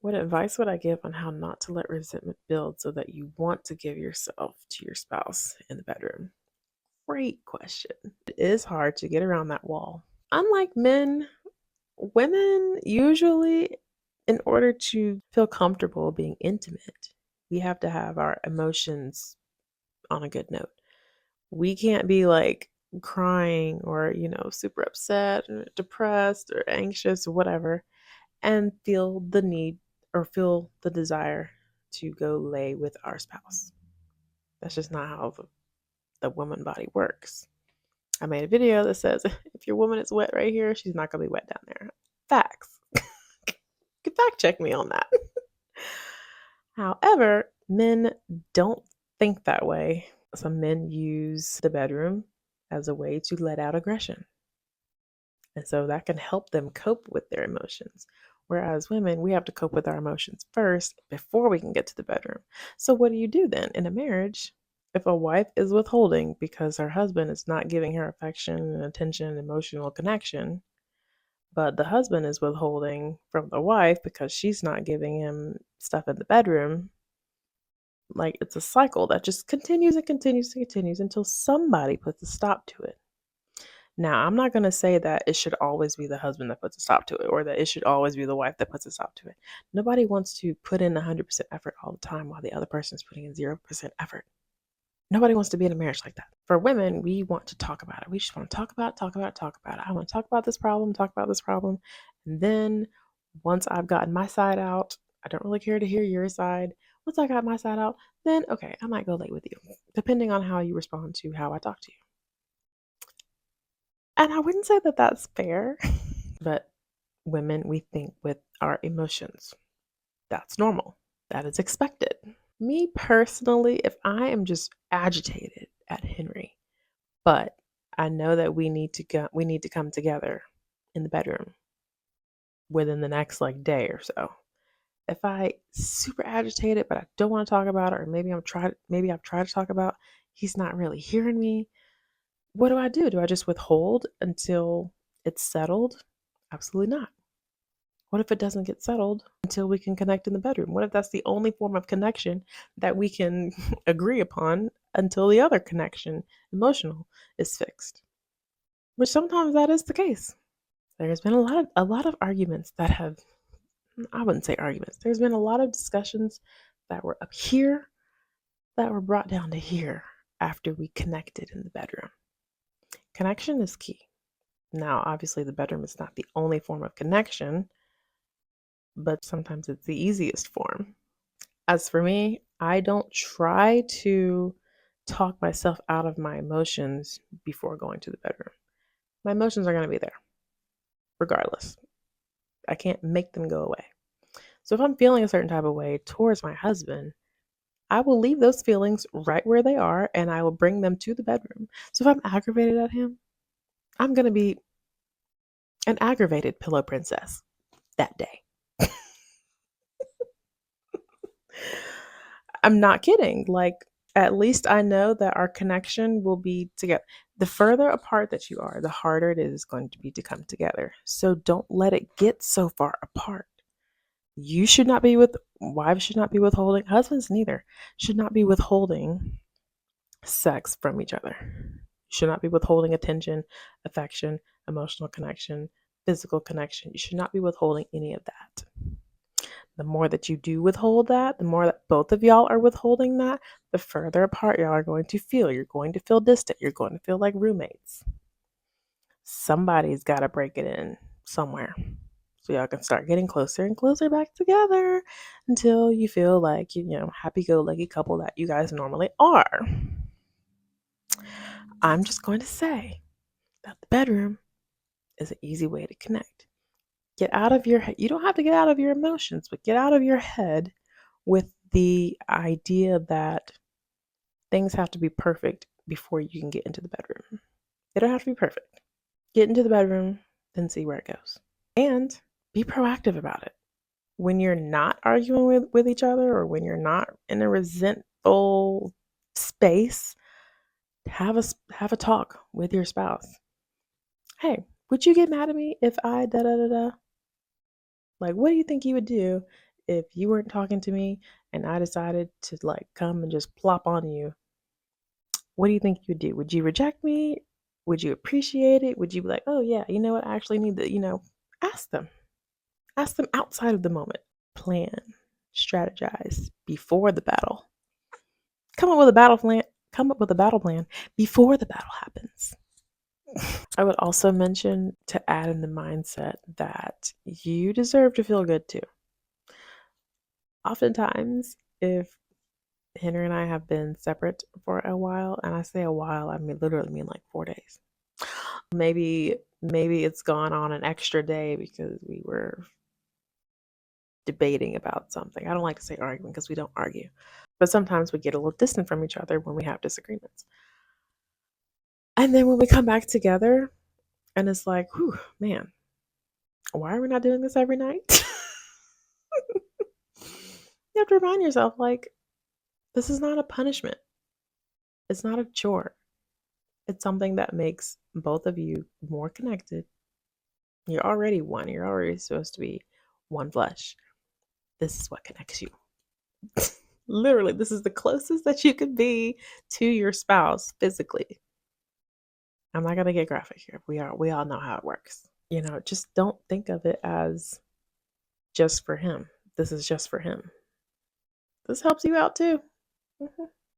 What advice would I give on how not to let resentment build so that you want to give yourself to your spouse in the bedroom? Great question. It is hard to get around that wall. Unlike men, women usually, in order to feel comfortable being intimate, we have to have our emotions on a good note. We can't be like crying or, super upset or depressed or anxious or whatever and feel the need or feel the desire to go lay with our spouse. That's just not how the woman body works. I made a video that says if your woman is wet right here, she's not going to be wet down there. Facts. You can fact check me on that. However, men don't think that way. Some men use the bedroom as a way to let out aggression. And so that can help them cope with their emotions. Whereas women, we have to cope with our emotions first before we can get to the bedroom. So what do you do then in a marriage? If a wife is withholding because her husband is not giving her affection and attention and emotional connection, but the husband is withholding from the wife because she's not giving him stuff in the bedroom, like it's a cycle that just continues and continues and continues until somebody puts a stop to it. Now, I'm not going to say that it should always be the husband that puts a stop to it or that it should always be the wife that puts a stop to it. Nobody wants to put in 100% effort all the time while the other person is putting in 0% effort. Nobody wants to be in a marriage like that. For women, we want to talk about it. We just want to talk about it, talk about it, talk about it. I want to talk about this problem, talk about this problem. And then once I've gotten my side out, I don't really care to hear your side. Once I got my side out, then okay, I might go late with you, depending on how you respond to how I talk to you. And I wouldn't say that that's fair, but women, we think with our emotions. That's normal. That is expected. Me personally, if I am just agitated at Henry, but I know that we need to come together in the bedroom within the next day or so. If I super agitated but I don't want to talk about it, or maybe I've tried to talk about, he's not really hearing me. What do I do? Do I just withhold until it's settled? Absolutely not. What if it doesn't get settled until we can connect in the bedroom? What if that's the only form of connection that we can agree upon until the other connection, emotional, is fixed? Which sometimes that is the case. There's been a lot of arguments that have, I wouldn't say arguments. There's been a lot of discussions that were up here that were brought down to here after we connected in the bedroom. Connection is key. Now, obviously, the bedroom is not the only form of connection, but sometimes it's the easiest form. As for me, I don't try to talk myself out of my emotions before going to the bedroom. My emotions are going to be there, regardless. I can't make them go away. So if I'm feeling a certain type of way towards my husband, I will leave those feelings right where they are and I will bring them to the bedroom. So if I'm aggravated at him, I'm going to be an aggravated pillow princess that day. I'm not kidding. At least I know that our connection will be together. The further apart that you are, the harder it is going to be to come together. So don't let it get so far apart. Wives should not be withholding, husbands neither, should not be withholding sex from each other. You should not be withholding attention, affection, emotional connection, physical connection. You should not be withholding any of that. The more that you do withhold that, the more that both of y'all are withholding that, the further apart y'all are going to feel. You're going to feel distant. You're going to feel like roommates. Somebody's got to break it in somewhere. So y'all can start getting closer and closer back together until you feel like, happy-go-lucky couple that you guys normally are. I'm just going to say that the bedroom is an easy way to connect. Get out of your head. You don't have to get out of your emotions, but get out of your head with the idea that things have to be perfect before you can get into the bedroom. They don't have to be perfect. Get into the bedroom, then see where it goes. And be proactive about it. When you're not arguing with each other, or when you're not in a resentful space, have a talk with your spouse. Hey, would you get mad at me if I da da da da? What do you think you would do if you weren't talking to me and I decided to like come and just plop on you, what do you think you would do? Would you reject me? Would you appreciate it? Would you be like, oh yeah, you know what? I actually need to, ask them. Ask them outside of the moment. Plan, strategize before the battle. Come up with a battle plan. Come up with a battle plan before the battle happens. I would also mention to add in the mindset that you deserve to feel good too. Oftentimes, if Henry and I have been separate for a while, and I say a while, I mean literally mean like 4 days. Maybe it's gone on an extra day because we were debating about something. I don't like to say arguing because we don't argue, but sometimes we get a little distant from each other when we have disagreements. And then when we come back together, and it's like, whew, man, why are we not doing this every night? You have to remind yourself, like, this is not a punishment. It's not a chore. It's something that makes both of you more connected. You're already one. You're already supposed to be one flesh. This is what connects you. Literally, this is the closest that you could be to your spouse physically. I'm not gonna get graphic here. We all know how it works. Just don't think of it as just for him. This is just for him. This helps you out too. Mhm.